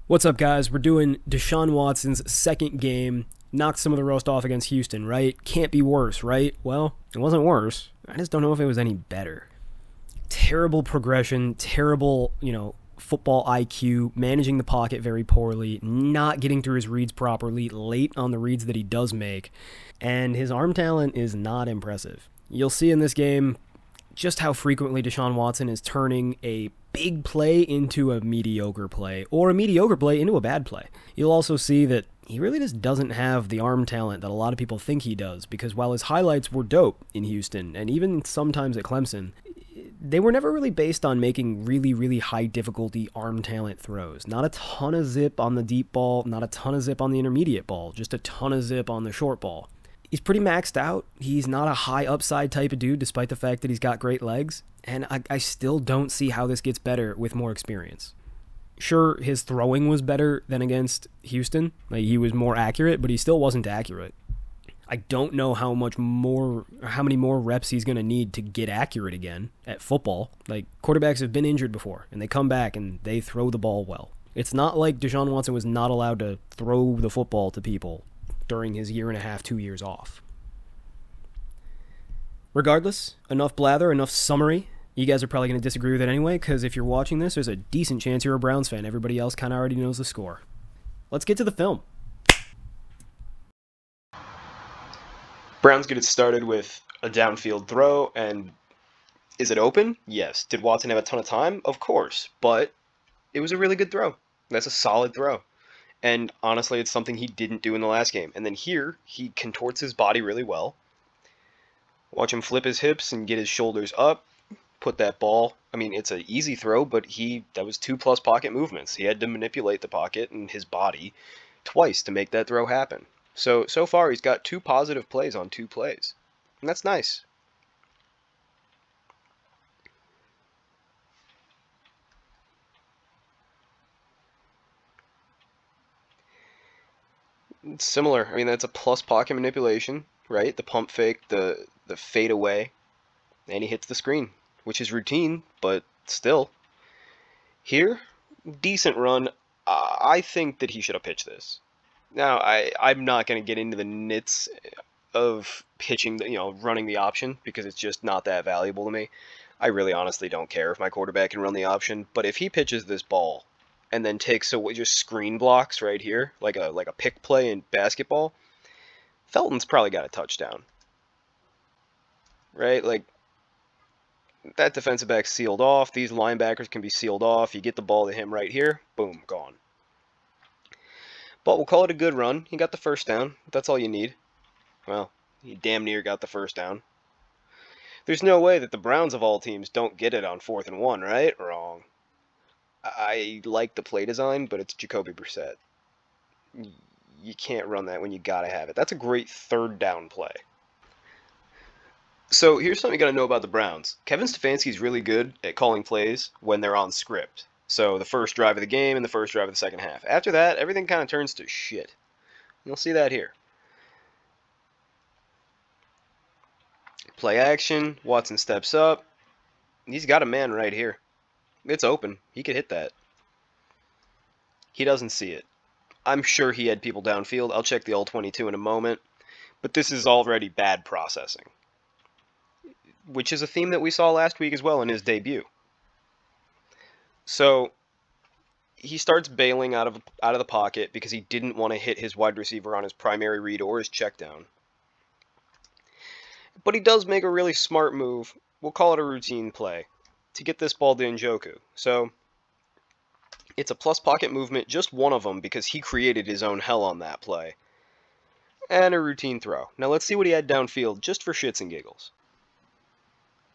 What's up, guys? We're doing Deshaun Watson's second game. Knocked some of the rust off against Houston, right? Can't be worse, right? Well, it wasn't worse. I just don't know if it was any better. Terrible progression, terrible, football IQ, managing the pocket very poorly, not getting through his reads properly, late on the reads that he does make, and his arm talent is not impressive. You'll see in this game just how frequently Deshaun Watson is turning a big play into a mediocre play, or a mediocre play into a bad play. You'll also see that he really just doesn't have the arm talent that a lot of people think he does, because while his highlights were dope in Houston, and even sometimes at Clemson, they were never really based on making really high difficulty arm talent throws. Not a ton of zip on the deep ball, not a ton of zip on the intermediate ball, just a ton of zip on the short ball. He's pretty maxed out. He's not a high upside type of dude, despite the fact that he's got great legs. And I still don't see how this gets better with more experience. Sure, his throwing was better than against Houston. He was more accurate, but he still wasn't accurate. I don't know how many more reps he's going to need to get accurate again at football. Quarterbacks have been injured before, and they come back and they throw the ball well. It's not like Deshaun Watson was not allowed to throw the football to people during his year and a half, 2 years off. Regardless, enough blather, enough summary. You guys are probably going to disagree with it anyway, because if you're watching this, there's a decent chance you're a Browns fan. Everybody else kind of already knows the score. Let's get to the film. Browns get it started with a downfield throw, and is it open? Yes. Did Watson have a ton of time? Of course, but it was a really good throw. That's a solid throw. And honestly, it's something he didn't do in the last game. And then here, he contorts his body really well. Watch him flip his hips and get his shoulders up, put that ball. I mean, it's an easy throw, but that was 2+ pocket movements. He had to manipulate the pocket and his body twice to make that throw happen. So far, he's got 2 positive plays on 2 plays. And that's nice. It's similar. I mean, that's a plus pocket manipulation, right? The pump fake, the fade away, and he hits the screen, which is routine, but still. Here, decent run. I think that he should have pitched this. Now, I'm not going to get into the nits of pitching, running the option, because it's just not that valuable to me. I really honestly don't care if my quarterback can run the option, but if he pitches this ball and then takes just screen blocks right here, like a pick play in basketball, Felton's probably got a touchdown. Right? That defensive back's sealed off. These linebackers can be sealed off. You get the ball to him right here. Boom, gone. But we'll call it a good run. He got the first down. That's all you need. Well, he damn near got the first down. There's no way that the Browns of all teams don't get it on 4th and 1, right? Wrong. I like the play design, but it's Jacoby Brissett. You can't run that when you gotta have it. That's a great 3rd down play. So here's something you gotta know about the Browns. Kevin Stefanski's really good at calling plays when they're on script. So the first drive of the game and the first drive of the second half. After that, everything kind of turns to shit. You'll see that here. Play action. Watson steps up. He's got a man right here. It's open. He could hit that. He doesn't see it. I'm sure he had people downfield. I'll check the all-22 in a moment. But this is already bad processing, which is a theme that we saw last week as well in his debut. So he starts bailing out of the pocket because he didn't want to hit his wide receiver on his primary read or his check down. But he does make a really smart move. We'll call it a routine play to get this ball to Njoku. So it's a plus pocket movement, just one of them, because he created his own hell on that play. And a routine throw. Now let's see what he had downfield, just for shits and giggles.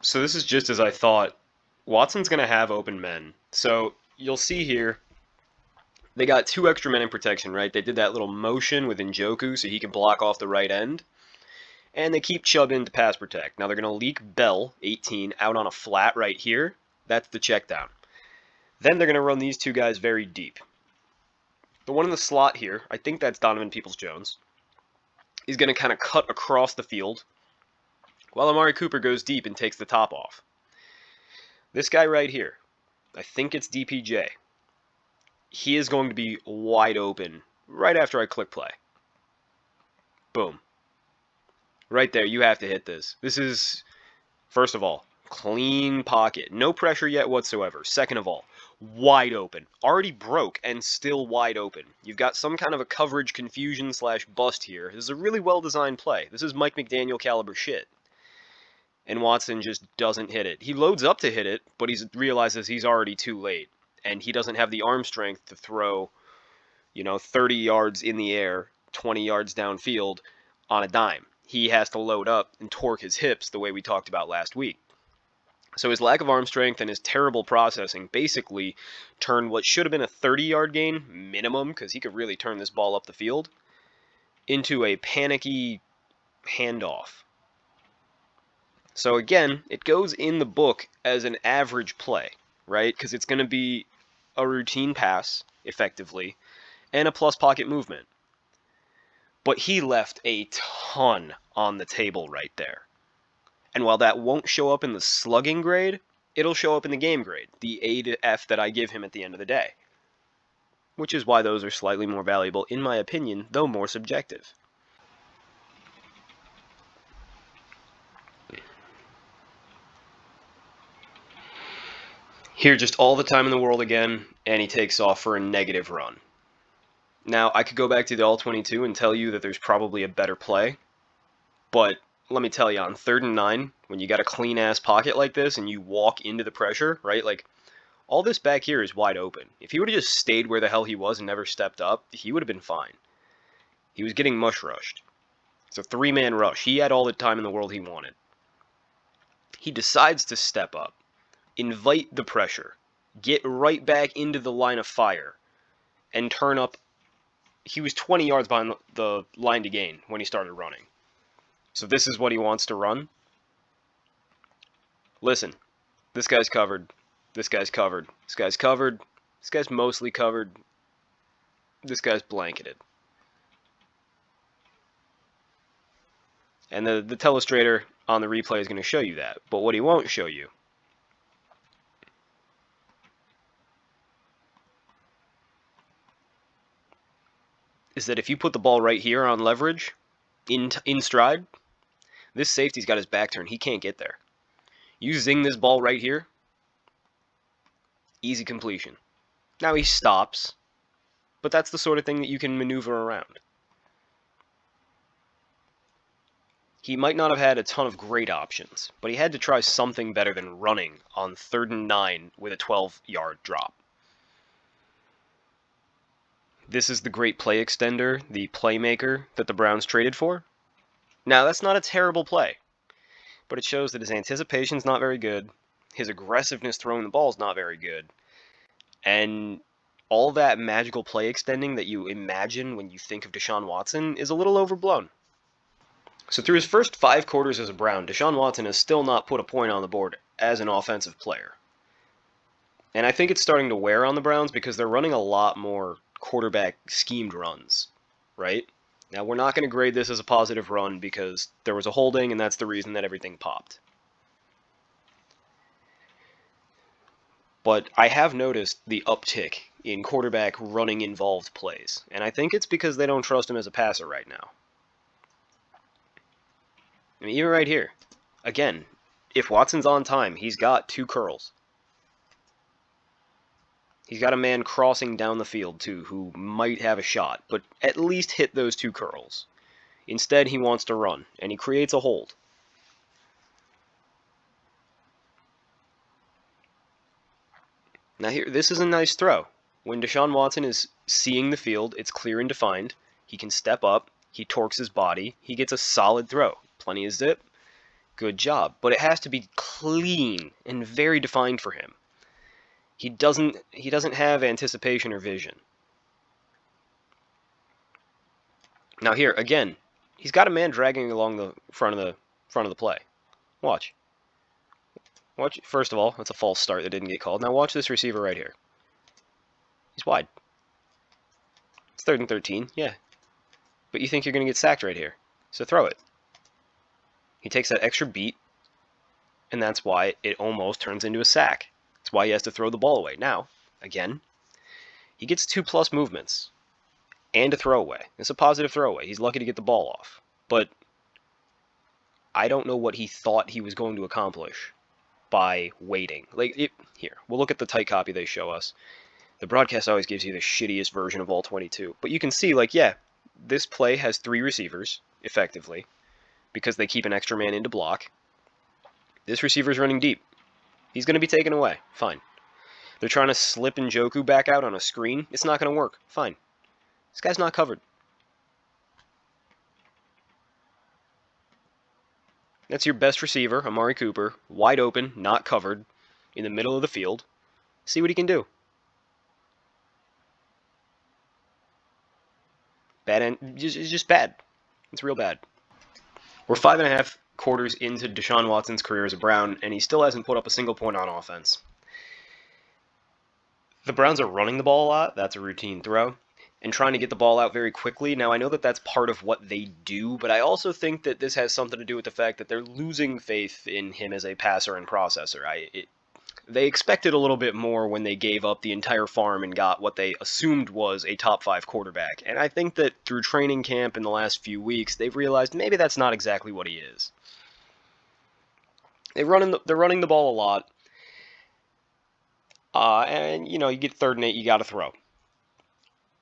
So this is just as I thought. Watson's going to have open men. So you'll see here, they got 2 extra men in protection, right? They did that little motion with Njoku so he can block off the right end. And they keep Chubb in to pass protect. Now they're going to leak Bell, 18, out on a flat right here. That's the check down. Then they're going to run these 2 guys very deep. The one in the slot here, I think that's Donovan Peoples-Jones, is going to kind of cut across the field while Amari Cooper goes deep and takes the top off. This guy right here, I think it's DPJ. he is going to be wide open right after I click play. Boom. Right there, you have to hit this. This is, first of all, clean pocket. No pressure yet whatsoever. Second of all, wide open. Already broke and still wide open. You've got some kind of a coverage confusion slash bust here. This is a really well-designed play. This is Mike McDaniel caliber shit. And Watson just doesn't hit it. He loads up to hit it, but he realizes he's already too late. And he doesn't have the arm strength to throw, 30 yards in the air, 20 yards downfield on a dime. He has to load up and torque his hips the way we talked about last week. So his lack of arm strength and his terrible processing basically turned what should have been a 30-yard gain, minimum, because he could really turn this ball up the field, into a panicky handoff. So again, it goes in the book as an average play, right? Because it's going to be a routine pass, effectively, and a plus pocket movement. But he left a ton on the table right there. And while that won't show up in the slugging grade, it'll show up in the game grade, the A to F that I give him at the end of the day. Which is why those are slightly more valuable, in my opinion, though more subjective. Here, just all the time in the world again, and he takes off for a negative run. Now, I could go back to the All-22 and tell you that there's probably a better play, but let me tell you, on 3rd and 9, when you got a clean-ass pocket like this and you walk into the pressure, right, like, all this back here is wide open. If he would have just stayed where the hell he was and never stepped up, he would have been fine. He was getting mush rushed. It's a 3-man rush. He had all the time in the world he wanted. He decides to step up, invite the pressure, get right back into the line of fire, and turn up. He was 20 yards behind the line to gain when he started running. So this is what he wants to run. Listen, this guy's covered. This guy's covered. This guy's covered. This guy's mostly covered. This guy's blanketed. And the telestrator on the replay is going to show you that. But what he won't show you is that if you put the ball right here on leverage, in stride, this safety's got his back turned. He can't get there. You zing this ball right here, easy completion. Now he stops, but that's the sort of thing that you can maneuver around. He might not have had a ton of great options, but he had to try something better than running on 3rd and 9 with a 12-yard drop. This is the great play extender, the playmaker that the Browns traded for. Now, that's not a terrible play, but it shows that his anticipation's not very good, his aggressiveness throwing the ball is not very good, and all that magical play extending that you imagine when you think of Deshaun Watson is a little overblown. So through his first 5 quarters as a Brown, Deshaun Watson has still not put a point on the board as an offensive player. And I think it's starting to wear on the Browns because they're running a lot more quarterback schemed runs, right? Now, we're not going to grade this as a positive run because there was a holding, and that's the reason that everything popped. But I have noticed the uptick in quarterback running involved plays, and I think it's because they don't trust him as a passer right now. I mean, even right here, again, if Watson's on time, he's got 2 curls. He's got a man crossing down the field, too, who might have a shot, but at least hit those 2 curls. Instead, he wants to run, and he creates a hold. Now here, this is a nice throw. When Deshaun Watson is seeing the field, it's clear and defined. He can step up, he torques his body, he gets a solid throw. Plenty of zip, good job. But it has to be clean and very defined for him. He doesn't have anticipation or vision. Now here, again, he's got a man dragging along the front of the play. Watch. Watch. First of all, that's a false start that didn't get called. Now watch this receiver right here. He's wide. It's 3rd and 13, yeah. But you think you're going to get sacked right here. So throw it. He takes that extra beat, and that's why it almost turns into a sack. That's why he has to throw the ball away. Now, again, He gets 2+ movements and a throwaway. It's a positive throwaway. He's lucky to get the ball off. But I don't know what he thought he was going to accomplish by waiting. Here, we'll look at the tight copy they show us. The broadcast always gives you the shittiest version of all 22. But you can see, yeah, this play has 3 receivers, effectively, because they keep an extra man in to block. This receiver's running deep. He's going to be taken away. Fine. They're trying to slip Njoku back out on a screen. It's not going to work. Fine. This guy's not covered. That's your best receiver, Amari Cooper, wide open, not covered, in the middle of the field. See what he can do. It's just bad. It's real bad. We're 5.5 quarters into Deshaun Watson's career as a Brown, and he still hasn't put up a single point on offense. The Browns are running the ball a lot. That's a routine throw. And trying to get the ball out very quickly. Now, I know that that's part of what they do, but I also think that this has something to do with the fact that they're losing faith in him as a passer and processor. They expected a little bit more when they gave up the entire farm and got what they assumed was a top 5 quarterback. And I think that through training camp in the last few weeks, they've realized maybe that's not exactly what he is. They're running the ball a lot. And, you get 3rd and 8, you got to throw.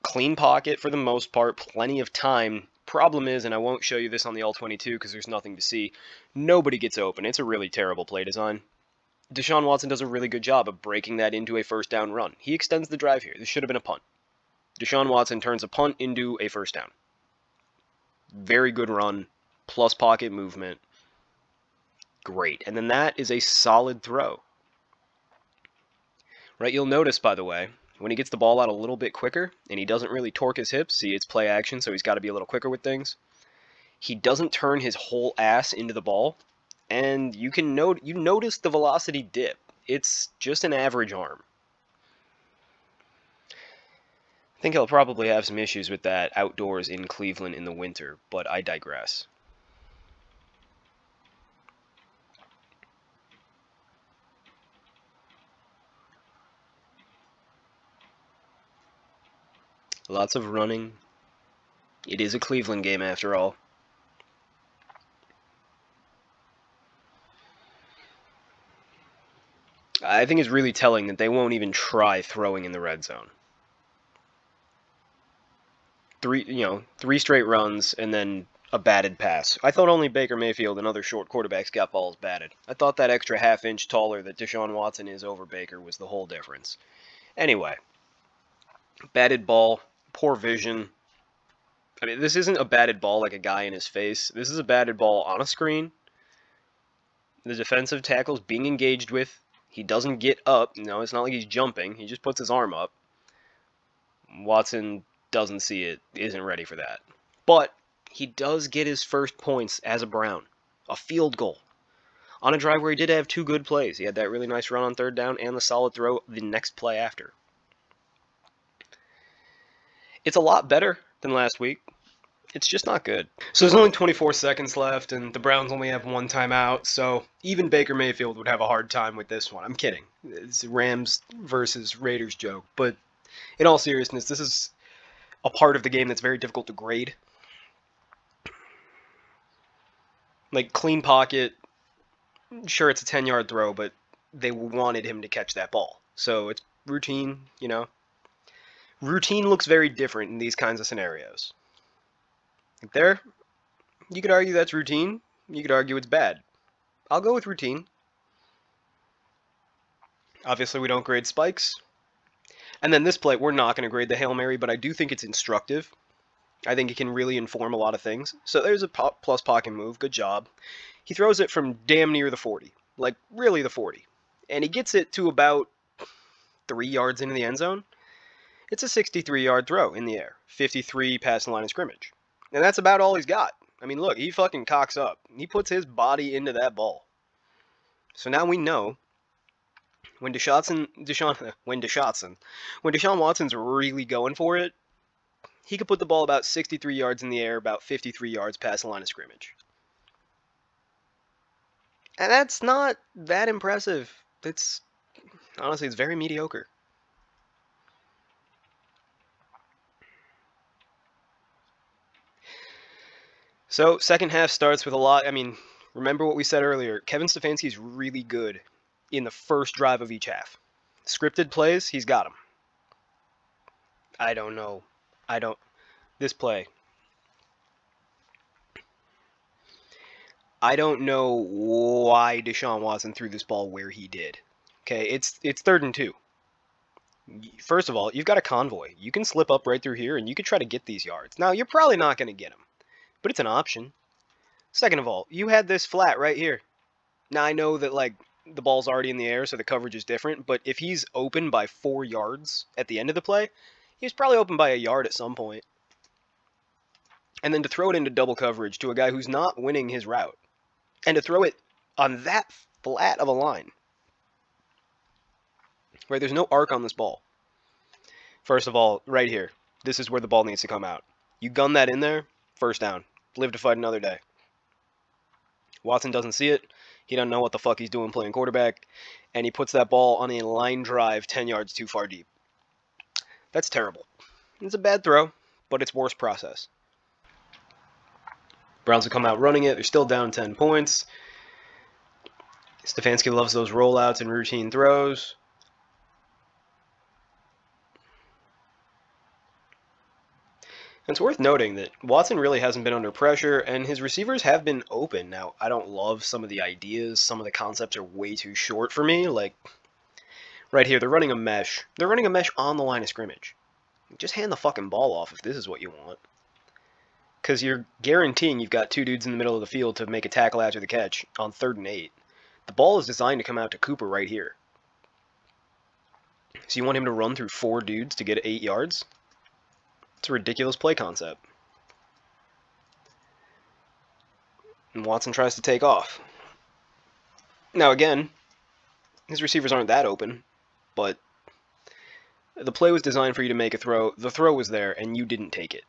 Clean pocket for the most part, plenty of time. Problem is, and I won't show you this on the All-22 because there's nothing to see, nobody gets open. It's a really terrible play design. Deshaun Watson does a really good job of breaking that into a first down run. He extends the drive here. This should have been a punt. Deshaun Watson turns a punt into a first down. Very good run, plus pocket movement. Great. And then that is a solid throw. Right, you'll notice, by the way, when he gets the ball out a little bit quicker, and he doesn't really torque his hips, see, it's play action, so he's got to be a little quicker with things. He doesn't turn his whole ass into the ball, and you notice the velocity dip. It's just an average arm. I think he'll probably have some issues with that outdoors in Cleveland in the winter, but I digress. Lots of running. It is a Cleveland game after all. I think it's really telling that they won't even try throwing in the red zone. 3 straight runs and then a batted pass. I thought only Baker Mayfield and other short quarterbacks got balls batted. I thought that extra half-inch taller that Deshaun Watson is over Baker was the whole difference. Anyway, batted ball. Poor vision. I mean, this isn't a batted ball like a guy in his face. This is a batted ball on a screen. The defensive tackle's being engaged with. He doesn't get up. No, it's not like he's jumping. He just puts his arm up. Watson doesn't see it, isn't ready for that. But he does get his first points as a Brown. A field goal. On a drive where he did have 2 good plays. He had that really nice run on 3rd down and the solid throw the next play after. It's a lot better than last week. It's just not good. So there's only 24 seconds left, and the Browns only have 1 timeout, so even Baker Mayfield would have a hard time with this one. I'm kidding. It's a Rams versus Raiders joke. But in all seriousness, this is a part of the game that's very difficult to grade. Like, clean pocket, sure, it's a 10-yard throw, but they wanted him to catch that ball. So it's routine, Routine looks very different in these kinds of scenarios. There, you could argue that's routine. You could argue it's bad. I'll go with routine. Obviously, we don't grade spikes. And then this play, we're not going to grade the Hail Mary, but I do think it's instructive. I think it can really inform a lot of things. So there's a plus pocket move. Good job. He throws it from damn near the 40. Like, really the 40. And he gets it to about 3 yards into the end zone. It's a 63-yard throw in the air. 53 past the line of scrimmage. And that's about all he's got. I mean, look, he fucking cocks up. He puts his body into that ball. So now we know when Deshaun Watson's really going for it, he could put the ball about 63 yards in the air, about 53 yards past the line of scrimmage. And that's not that impressive. Honestly, it's very mediocre. So, second half starts with a lot. I mean, remember what we said earlier. Kevin Stefanski's really good in the first drive of each half. Scripted plays, he's got them. I don't know. This play. I don't know why Deshaun Watson threw this ball where he did. Okay, it's 3rd and 2. First of all, you've got a convoy. You can slip up right through here, and you could try to get these yards. Now, you're probably not going to get them, but it's an option. Second of all, you had this flat right here. Now, I know that, like, the ball's already in the air, so the coverage is different, but if he's open by 4 yards at the end of the play, he was probably open by a yard at some point. And then to throw it into double coverage to a guy who's not winning his route, and to throw it on that flat of a line, right? There's no arc on this ball. First of all, right here, this is where the ball needs to come out. You gun that in there, first down. Live to fight another day. Watson doesn't see it. He doesn't know what the fuck he's doing playing quarterback, and he puts that ball on a line drive 10 yards too far deep. That's terrible. It's a bad throw, but it's worse process. Browns will come out running it. They're still down 10 points. Stefanski loves those rollouts and routine throws. It's worth noting that Watson really hasn't been under pressure, and his receivers have been open. Now, I don't love some of the ideas. Some of the concepts are way too short for me. Like, right here, they're running a mesh. They're running a mesh on the line of scrimmage. Just hand the fucking ball off if this is what you want. Because you're guaranteeing you've got 2 dudes in the middle of the field to make a tackle after the catch on 3rd and 8. The ball is designed to come out to Cooper right here. So you want him to run through 4 dudes to get 8 yards? It's a ridiculous play concept. And Watson tries to take off. Now again, his receivers aren't that open, but the play was designed for you to make a throw. The throw was there, and you didn't take it.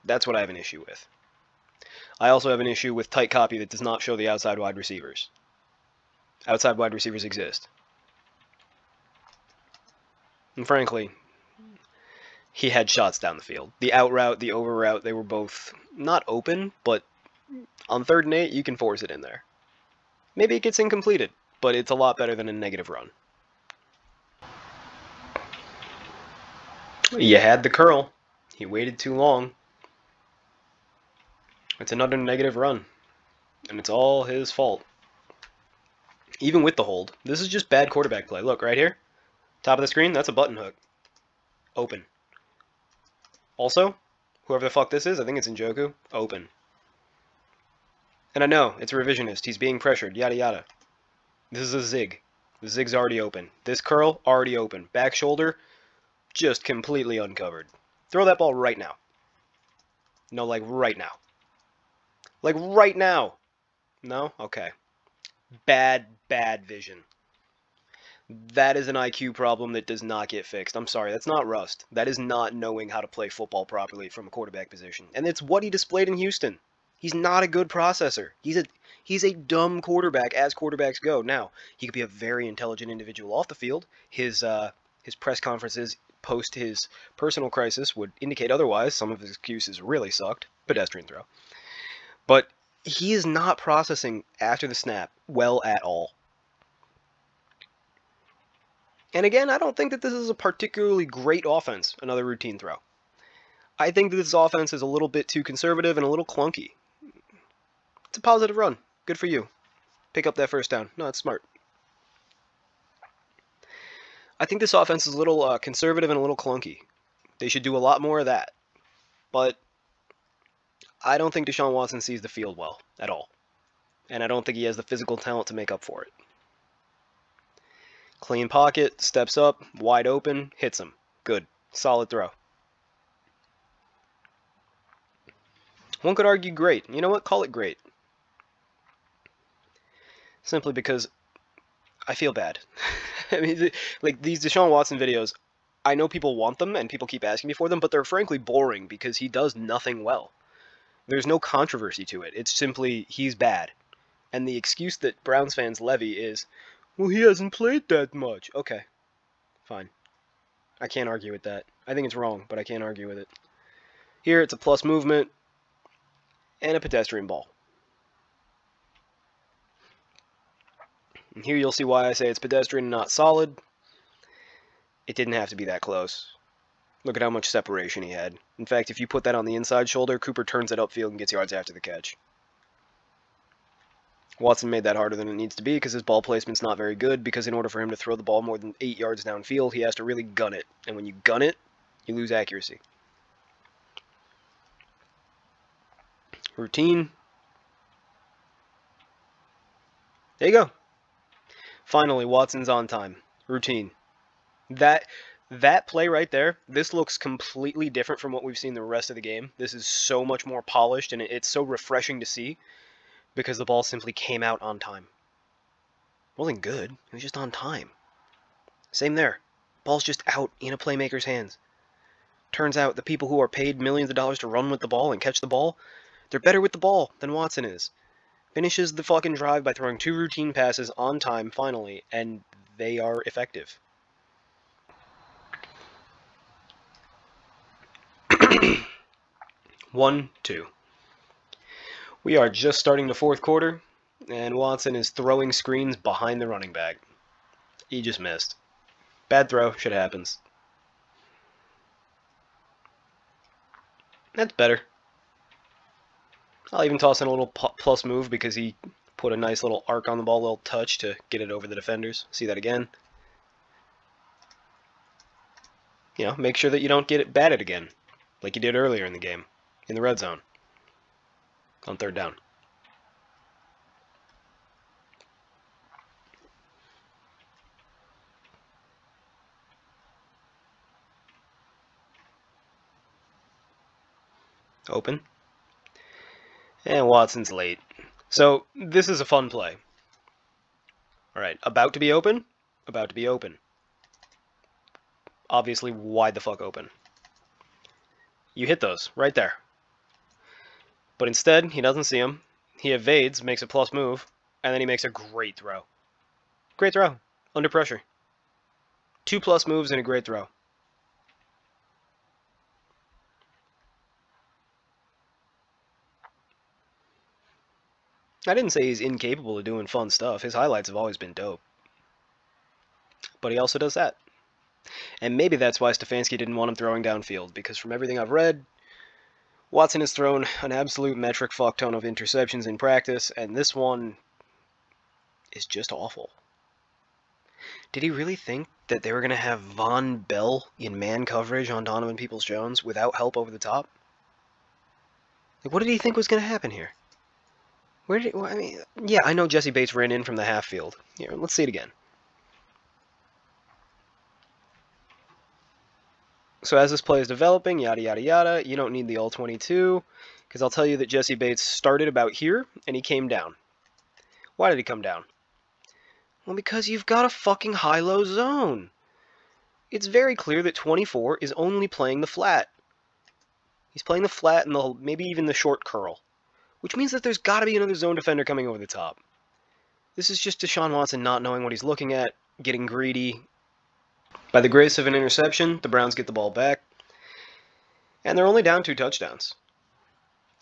That's what I have an issue with. I also have an issue with tight copy that does not show the outside wide receivers. Outside wide receivers exist. And frankly, he had shots down the field. The out route, the over route, they were both not open, but on 3rd and 8, you can force it in there. Maybe it gets incompleted, but it's a lot better than a negative run. You had the curl. He waited too long. It's another negative run, and it's all his fault. Even with the hold, this is just bad quarterback play. Look, right here, top of the screen, that's a button hook. Open. Also, whoever the fuck this is, I think it's Njoku, open. And I know, it's revisionist, he's being pressured, yada yada. This is a zig. The zig's already open. This curl, already open. Back shoulder, just completely uncovered. Throw that ball right now. No, like right now. Like right now. No? Okay. Bad vision. That is an IQ problem that does not get fixed. I'm sorry, that's not rust. That is not knowing how to play football properly from a quarterback position. And it's what he displayed in Houston. He's not a good processor. He's a dumb quarterback, as quarterbacks go. Now, he could be a very intelligent individual off the field. His press conferences post his personal crisis would indicate otherwise. Some of his excuses really sucked. Pedestrian throw. But he is not processing after the snap well at all. And again, I don't think that this is a particularly great offense, another routine throw. I think that this offense is a little bit too conservative and a little clunky. It's a positive run. Good for you. Pick up that first down. No, that's smart. I think this offense is a little conservative and a little clunky. They should do a lot more of that. But I don't think Deshaun Watson sees the field well at all. And I don't think he has the physical talent to make up for it. Clean pocket, steps up, wide open, hits him. Good. Solid throw. One could argue great. You know what? Call it great. Simply because I feel bad. I mean, like these Deshaun Watson videos, I know people want them and people keep asking me for them, but they're frankly boring because he does nothing well. There's no controversy to it. It's simply he's bad. And the excuse that Browns fans levy is, well, he hasn't played that much. Okay, fine. I can't argue with that. I think it's wrong, but I can't argue with it. Here, it's a plus movement. and a pedestrian ball. And here you'll see why I say it's pedestrian and not solid. It didn't have to be that close. Look at how much separation he had. In fact, if you put that on the inside shoulder, Cooper turns it upfield and gets yards after the catch. Watson made that harder than it needs to be because his ball placement's not very good, because in order for him to throw the ball more than 8 yards downfield, he has to really gun it. And when you gun it, you lose accuracy. Routine. There you go. Finally, Watson's on time. Routine. That play right there, this looks completely different from what we've seen the rest of the game. This is so much more polished, and it's so refreshing to see because the ball simply came out on time. It wasn't good. It was just on time. Same there. Ball's just out in a playmaker's hands. Turns out the people who are paid millions of dollars to run with the ball and catch the ball, they're better with the ball than Watson is. Finishes the fucking drive by throwing 2 routine passes on time, finally, and they are effective. One, two. We are just starting the fourth quarter, and Watson is throwing screens behind the running back. He just missed. Bad throw, shit happens. That's better. I'll even toss in a little plus move because he put a nice little arc on the ball, a little touch to get it over the defenders. See that again. You know, make sure that you don't get it batted again, like you did earlier in the game, in the red zone, on third down. Open. And Watson's late. So, this is a fun play. Alright, about to be open? About to be open. Obviously, wide the fuck open. You hit those, right there. But instead, he doesn't see them. He evades, makes a plus move, and then he makes a great throw. Great throw. Under pressure. 2 plus moves and a great throw. I didn't say he's incapable of doing fun stuff. His highlights have always been dope. But he also does that. And maybe that's why Stefanski didn't want him throwing downfield, because from everything I've read, Watson has thrown an absolute metric fuck ton of interceptions in practice, and this one is just awful. Did he really think that they were going to have Von Bell in man coverage on Donovan Peoples-Jones without help over the top? Like, what did he think was going to happen here? Yeah, I know Jesse Bates ran in from the half field. Here, let's see it again. So as this play is developing, yada, yada, yada, you don't need the all-22, because I'll tell you that Jesse Bates started about here, and he came down. Why did he come down? Well, because you've got a fucking high-low zone. It's very clear that 24 is only playing the flat. He's playing the flat and maybe even the short curl, which means that there's got to be another zone defender coming over the top. This is just Deshaun Watson not knowing what he's looking at, getting greedy. By the grace of an interception, the Browns get the ball back, and they're only down 2 touchdowns.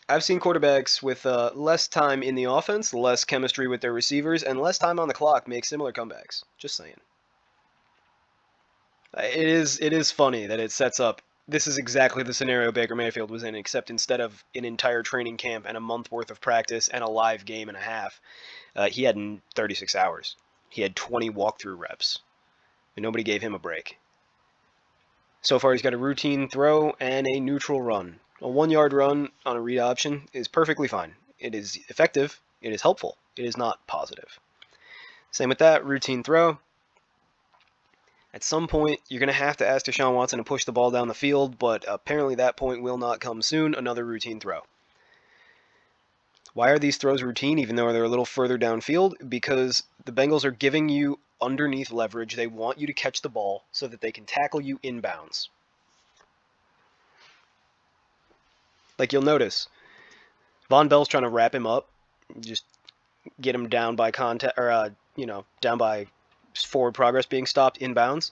I've seen quarterbacks with less time in the offense, less chemistry with their receivers, and less time on the clock make similar comebacks. Just saying. It is funny that it sets up. This is exactly the scenario Baker Mayfield was in, except instead of an entire training camp and a month worth of practice and a live game and a half, he had 36 hours. He had 20 walkthrough reps, and nobody gave him a break. So far, he's got a routine throw and a neutral run. A 1-yard run on a read option is perfectly fine. It is effective. It is helpful. It is not positive. Same with that, routine throw. At some point, you're going to have to ask Deshaun Watson to push the ball down the field, but apparently that point will not come soon. Another routine throw. Why are these throws routine, even though they're a little further downfield? Because the Bengals are giving you underneath leverage. They want you to catch the ball so that they can tackle you inbounds. Like you'll notice, Von Bell's trying to wrap him up, just get him down by contact, or down by forward progress being stopped inbounds.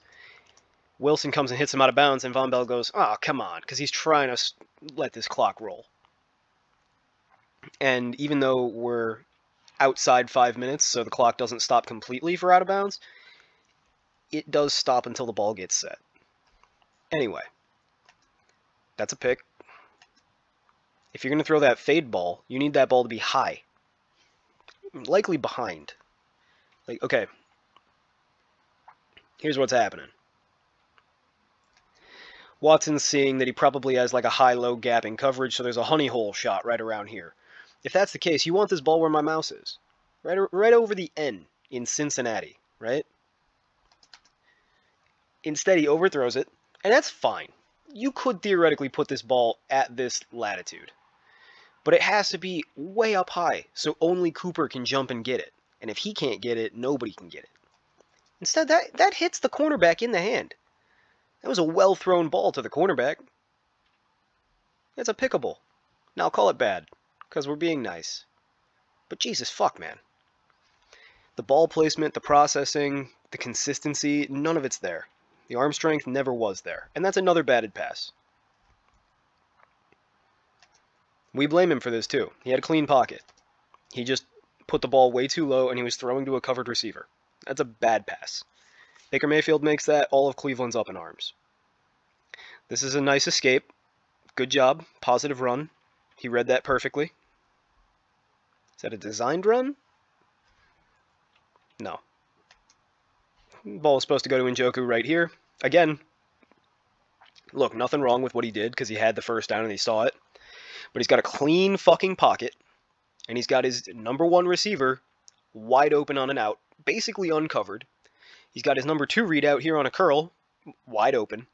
Wilson comes and hits him out of bounds, and Von Bell goes, "Oh, come on," because he's trying to let this clock roll. And even though we're outside 5 minutes, so the clock doesn't stop completely for out of bounds, it does stop until the ball gets set. Anyway, that's a pick. If you're going to throw that fade ball, you need that ball to be high. Likely behind. Like, okay, here's what's happening. Watson's seeing that he probably has like a high-low gap in coverage, so there's a honey hole shot right around here. If that's the case, you want this ball where my mouse is. Right over the N in Cincinnati, right? Instead, he overthrows it, and that's fine. You could theoretically put this ball at this latitude. But it has to be way up high, so only Cooper can jump and get it. And if he can't get it, nobody can get it. Instead, that hits the cornerback in the hand. That was a well-thrown ball to the cornerback. It's a pickable. Now, I'll call it bad, because we're being nice. But Jesus fuck, man. The ball placement, the processing, the consistency, none of it's there. The arm strength never was there. And that's another batted pass. We blame him for this, too. He had a clean pocket. He just put the ball way too low, and he was throwing to a covered receiver. That's a bad pass. Baker Mayfield makes that, all of Cleveland's up in arms. This is a nice escape. Good job. Positive run. He read that perfectly. Is that a designed run? No. Ball is supposed to go to Njoku right here. Again, look, nothing wrong with what he did because he had the first down and he saw it. But he's got a clean fucking pocket, and he's got his number one receiver wide open on an out, basically uncovered. He's got his number two readout here on a curl, wide open.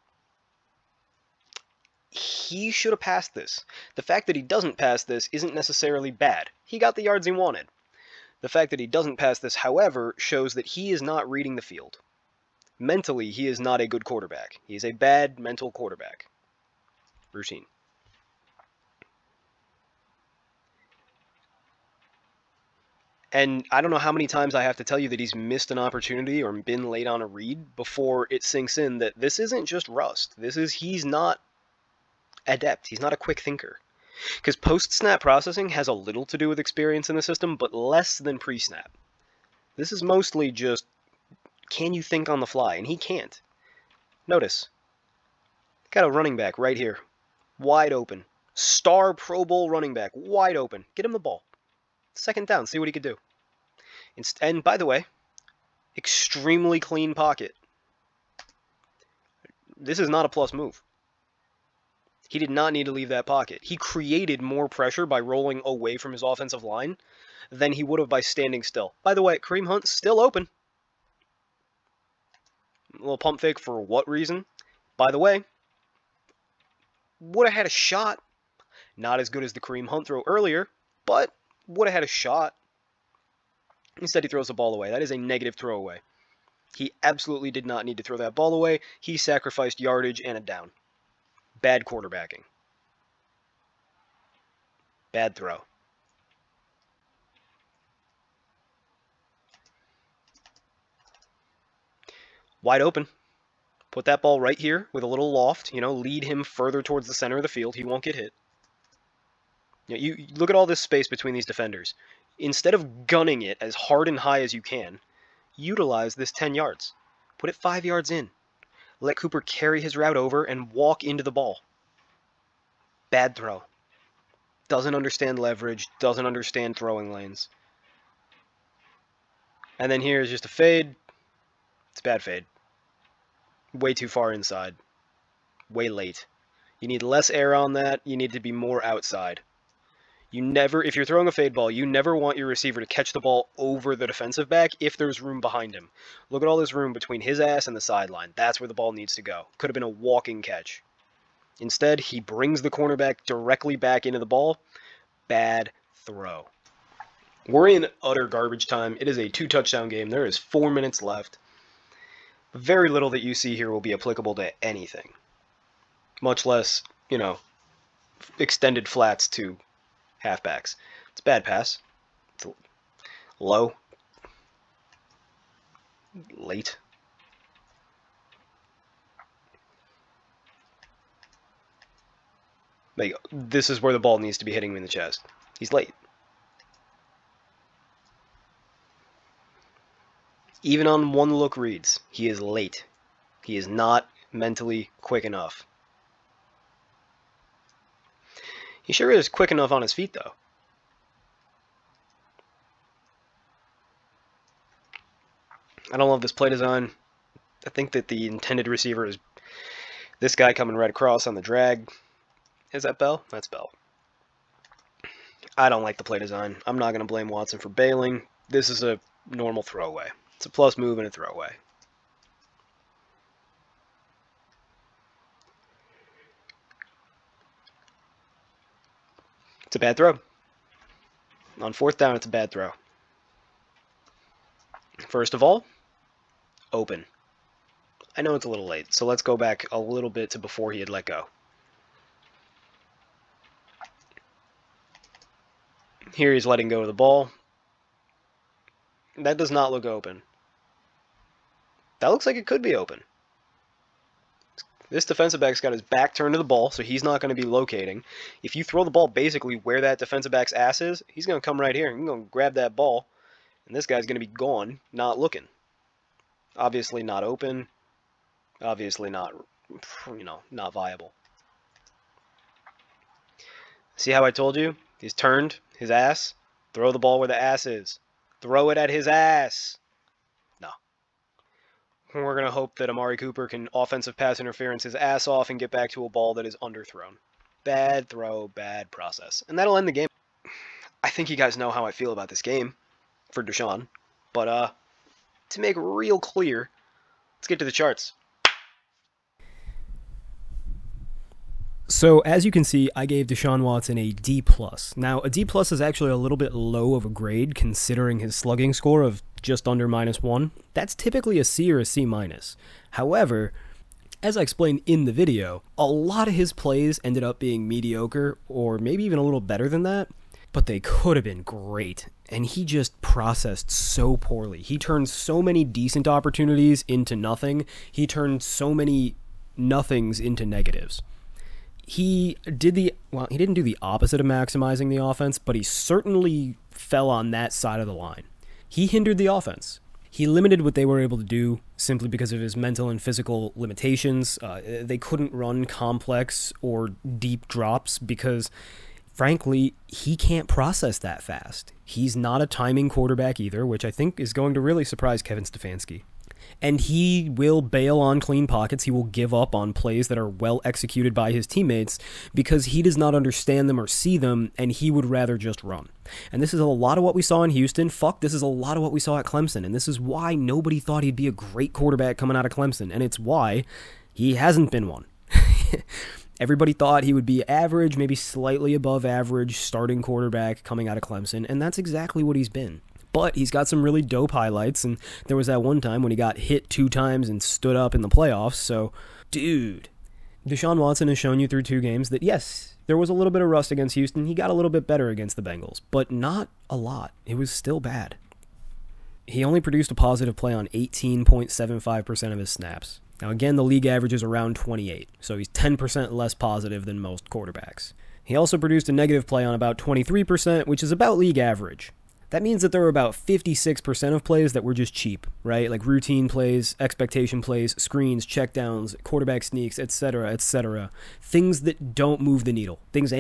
He should have passed this. The fact that he doesn't pass this isn't necessarily bad. He got the yards he wanted. The fact that he doesn't pass this, however, shows that he is not reading the field. Mentally, he is not a good quarterback. He is a bad mental quarterback. Routine. And I don't know how many times I have to tell you that he's missed an opportunity or been late on a read before it sinks in that this isn't just rust. He's not adept. He's not a quick thinker. Because post-snap processing has a little to do with experience in the system, but less than pre-snap. This is mostly just, can you think on the fly? And he can't. Notice, got a running back right here, wide open. Star Pro Bowl running back, wide open. Get him the ball. Second down, see what he could do. And by the way, extremely clean pocket. This is not a plus move. He did not need to leave that pocket. He created more pressure by rolling away from his offensive line than he would have by standing still. By the way, Kareem Hunt's still open. A little pump fake for what reason? By the way, would have had a shot. Not as good as the Kareem Hunt throw earlier, but would have had a shot. Instead, he throws the ball away. That is a negative throwaway. He absolutely did not need to throw that ball away. He sacrificed yardage and a down. Bad quarterbacking. Bad throw. Wide open. Put that ball right here with a little loft. Lead him further towards the center of the field. He won't get hit. You look at all this space between these defenders. Instead of gunning it as hard and high as you can, utilize this 10 yards. Put it 5 yards in. Let Cooper carry his route over and walk into the ball. Bad throw. Doesn't understand leverage, doesn't understand throwing lanes. And then here is just a fade. It's a bad fade. Way too far inside. Way late. You need less air on that. You need to be more outside. If you're throwing a fade ball, you never want your receiver to catch the ball over the defensive back if there's room behind him. Look at all this room between his ass and the sideline. That's where the ball needs to go. Could have been a walking catch. Instead, he brings the cornerback directly back into the ball. Bad throw. We're in utter garbage time. It is a 2-touchdown game. There is 4 minutes left. Very little that you see here will be applicable to anything. Much less, extended flats to halfbacks. It's a bad pass. It's low. Late. This is where the ball needs to be hitting him in the chest. He's late. Even on one-look reads, he is late. He is not mentally quick enough. He sure is quick enough on his feet, though. I don't love this play design. I think that the intended receiver is this guy coming right across on the drag. Is that Bell? That's Bell. I don't like the play design. I'm not going to blame Watson for bailing. This is a normal throwaway. It's a plus move and a throwaway. It's a bad throw. On fourth down, it's a bad throw. First of all, open. I know it's a little late, so let's go back a little bit to before he had let go. Here he's letting go of the ball. That does not look open. That looks like it could be open. This defensive back's got his back turned to the ball, so he's not going to be locating. If you throw the ball basically where that defensive back's ass is, he's going to come right here and he's going to grab that ball, and this guy's going to be gone, not looking. Obviously not open. Obviously not, not viable. See how I told you? He's turned his ass. Throw the ball where the ass is. Throw it at his ass. No. We're going to hope that Amari Cooper can offensive pass interference his ass off and get back to a ball that is underthrown. Bad throw, bad process. And that'll end the game. I think you guys know how I feel about this game for Deshaun. But to make real clear, let's get to the charts. So, as you can see, I gave Deshaun Watson a D+. Now, a D+ is actually a little bit low of a grade considering his slugging score of just under -1. That's typically a C or a C-. However, as I explained in the video, a lot of his plays ended up being mediocre or maybe even a little better than that, but they could have been great. And he just processed so poorly. He turned so many decent opportunities into nothing. He turned so many nothings into negatives. He didn't do the opposite of maximizing the offense, but he certainly fell on that side of the line. He hindered the offense. He limited what they were able to do simply because of his mental and physical limitations. They couldn't run complex or deep drops because, frankly, he can't process that fast. He's not a timing quarterback either, which I think is going to really surprise Kevin Stefanski. And he will bail on clean pockets. He will give up on plays that are well executed by his teammates because he does not understand them or see them, and he would rather just run. And this is a lot of what we saw in Houston. This is a lot of what we saw at Clemson, and this is why nobody thought he'd be a great quarterback coming out of Clemson, and it's why he hasn't been one. Everybody thought he would be average, maybe slightly above average starting quarterback coming out of Clemson, and that's exactly what he's been. But he's got some really dope highlights, and there was that one time when he got hit 2 times and stood up in the playoffs, so, dude. Deshaun Watson has shown you through 2 games that, yes, there was a little bit of rust against Houston. He got a little bit better against the Bengals, but not a lot. It was still bad. He only produced a positive play on 18.75% of his snaps. Now, again, the league average is around 28, so he's 10% less positive than most quarterbacks. He also produced a negative play on about 23%, which is about league average. That means that there were about 56% of plays that were just cheap, right? Like routine plays, expectation plays, screens, checkdowns, quarterback sneaks, etc., etc. Things that don't move the needle. Things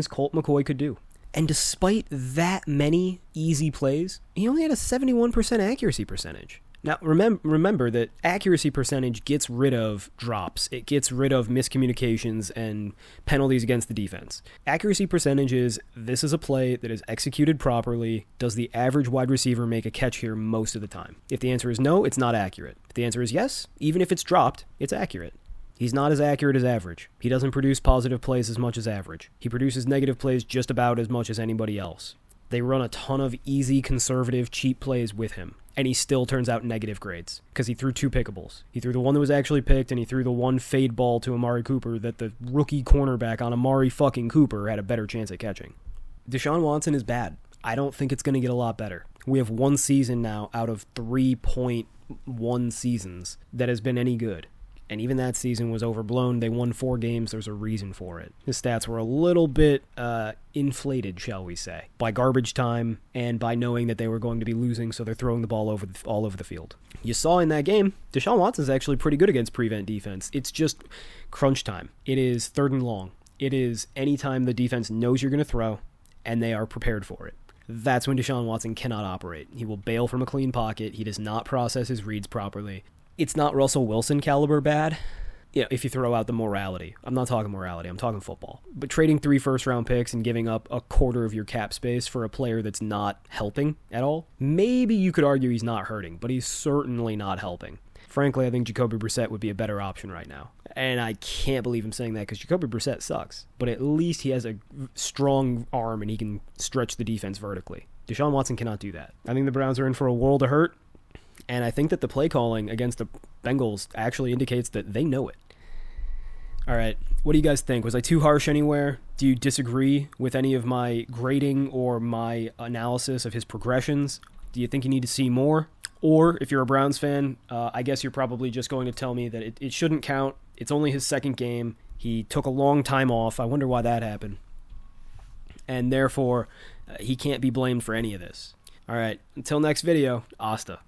Colt McCoy could do. And despite that many easy plays, he only had a 71% accuracy percentage. Now, remember that accuracy percentage gets rid of drops. It gets rid of miscommunications and penalties against the defense. Accuracy percentage is, this is a play that is executed properly. Does the average wide receiver make a catch here most of the time? If the answer is no, it's not accurate. If the answer is yes, even if it's dropped, it's accurate. He's not as accurate as average. He doesn't produce positive plays as much as average. He produces negative plays just about as much as anybody else. They run a ton of easy, conservative, cheap plays with him, and he still turns out negative grades because he threw 2 pickables. He threw the one that was actually picked, and he threw the one fade ball to Amari Cooper that the rookie cornerback on Amari fucking Cooper had a better chance at catching. Deshaun Watson is bad. I don't think it's going to get a lot better. We have 1 season now out of 3.1 seasons that has been any good. And even that season was overblown. They won 4 games. There's a reason for it. His stats were a little bit inflated, shall we say, by garbage time and by knowing that they were going to be losing, so they're throwing the ball all over the field. You saw in that game, Deshaun Watson's actually pretty good against prevent defense. It's just crunch time. It is 3rd and long. It is any time the defense knows you're going to throw, and they are prepared for it. That's when Deshaun Watson cannot operate. He will bail from a clean pocket. He does not process his reads properly. It's not Russell Wilson caliber bad, if you throw out the morality. I'm not talking morality, I'm talking football. But trading 3 first-round picks and giving up a quarter of your cap space for a player that's not helping at all, maybe you could argue he's not hurting, but he's certainly not helping. Frankly, I think Jacoby Brissett would be a better option right now. And I can't believe I'm saying that because Jacoby Brissett sucks. But at least he has a strong arm and he can stretch the defense vertically. Deshaun Watson cannot do that. I think the Browns are in for a world of hurt. And I think that the play calling against the Bengals actually indicates that they know it. All right, what do you guys think? Was I too harsh anywhere? Do you disagree with any of my grading or my analysis of his progressions? Do you think you need to see more? Or if you're a Browns fan, I guess you're probably just going to tell me that it shouldn't count. It's only his 2nd game. He took a long time off. I wonder why that happened. And therefore, he can't be blamed for any of this. All right, until next video, hasta.